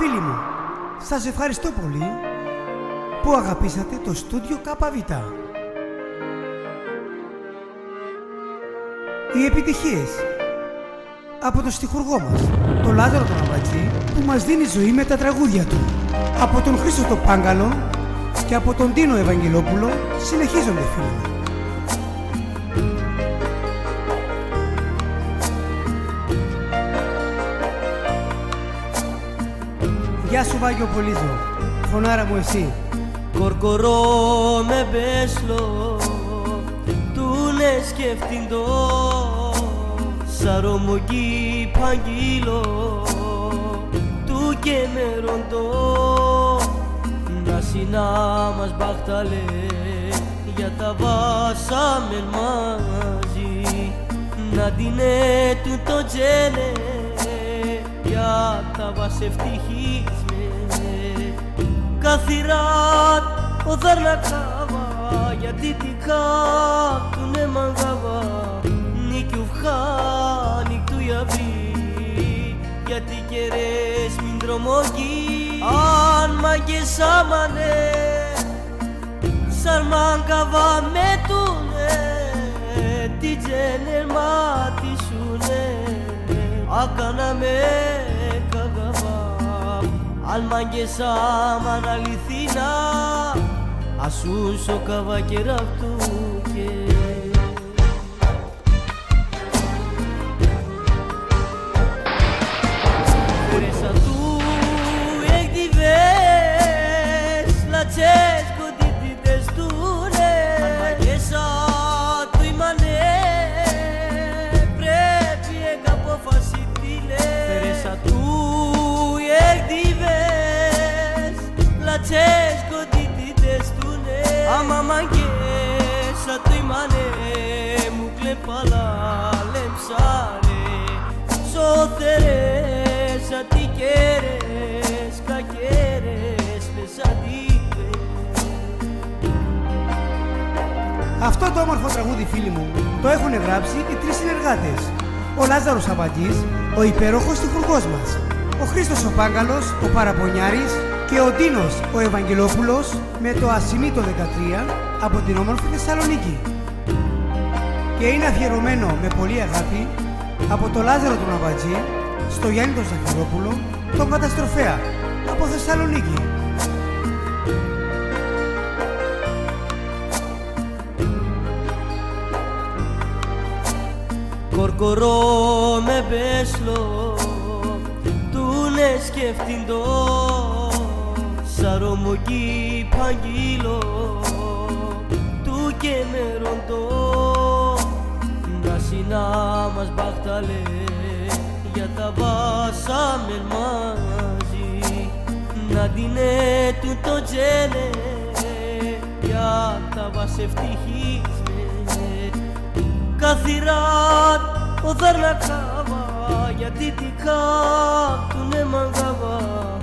Φίλοι μου, σας ευχαριστώ πολύ που αγαπήσατε το στούντιο ΚΒ. Οι επιτυχίες από τον στιχουργό μας, τον Λάζαρο τον Αμπατζή, που μας δίνει ζωή με τα τραγούδια του. Από τον Χρήστο τον Πάγκαλο και από τον Τίνο Ευαγγελόπουλο συνεχίζονται, φίλοι μου. Γεια σου Βάγιο Πολύζο, φωνάρα μου εσύ. Κορκορό με μπέσλο, του ναι σκεφτιντό, σαρομογγί παγγείλο, του και με ροντό, να συνά μας μπαχταλέ, για τα βάσαμε μαζί, να την έτου το τζένε, για τα βασευτυχίσμε. Καθηράτ ο δαρνακάβα, γιατί τι κάκτουνε μαγαβά, νίκιου φχάνικ του ιαβρί, γιατί κερές μην τρομοκεί, αν μάγκες άμανε, σαν μαγκαβά με τουνε, τι τζένερ μάτισουνε, άκανα με καγαβά. Αν μάγκες άμαν αληθινά, ασούν σο καβακέρα αυτού και φέρεσα του εκδιβές, λατσές κοντίτητες τούνε, αν μάγκες του ημανέ, πρέπει εκαπόφαση τίλε. Φέρεσα του εκδιβές, λατσές κοντίτητες τούνε, άμα μαγκέσα του ημανέ, μου κλεπάλα λεμψάρε, σώθερες ατικέρες, κακέρες μεσαντίπες. Αυτό το όμορφο τραγούδι, φίλοι μου, το έχουν γράψει οι τρεις συνεργάτες. Ο Λάζαρος Αμπατζής, ο υπέροχος στιχουργός μας, ο Χρήστος ο Πάγκαλος, ο Παραπονιάρης και ο Τίνος ο Ευαγγελόπουλος με το Ασημίτο 13 από την όμορφη Θεσσαλονίκη. Και είναι αφιερωμένο με πολύ αγάπη από το Λάζαρο τον Αμπατζή στο Γιάννη τον Ζαχαρόπουλο, τον Καταστροφέα από Θεσσαλονίκη. Κορκορό με μπέσλο, του ναι σκεφτιντό, σαρομογγί παγγείλο, του και με ροντό, να συνά μας μπαχταλέ, για τα βάσαμε μαζί, να την έτου το τζένε, για τα βασευτυχίσμε. Καθηράτ ο δαρνακάβα, γιατί τι κάκτουνε μαγαβά,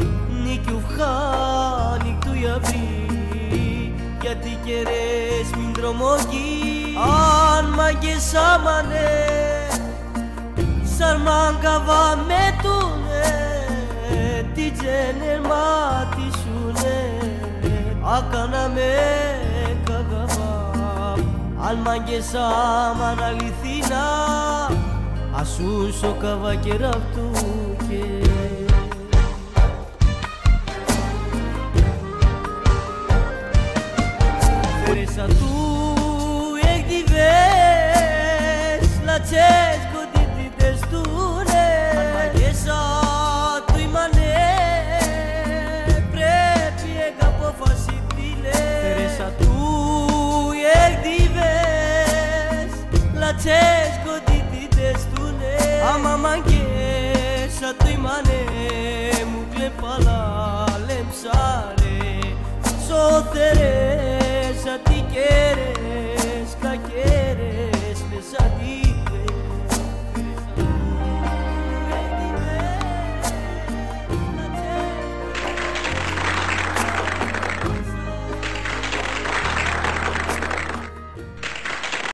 νίκιου φχάνικ του ιαβρί, γιατί κερές μην τρομοκεί, αν μάγκες άμανε, σαν μαγκαβά με τουνε, τι τζένερ μάτισουνε, άκανα με καγαβά. Αν μάγκες άμαν αληθινά, ασούν σο καβακέρα αυτού και φέρεσα του εκδιβές, λατσές κοντίτητες τούνε, αν μάγκες του ημανέ, πρέπει εκαπόφαση τίλε. Φέρεσα του εκδιβές, λατσές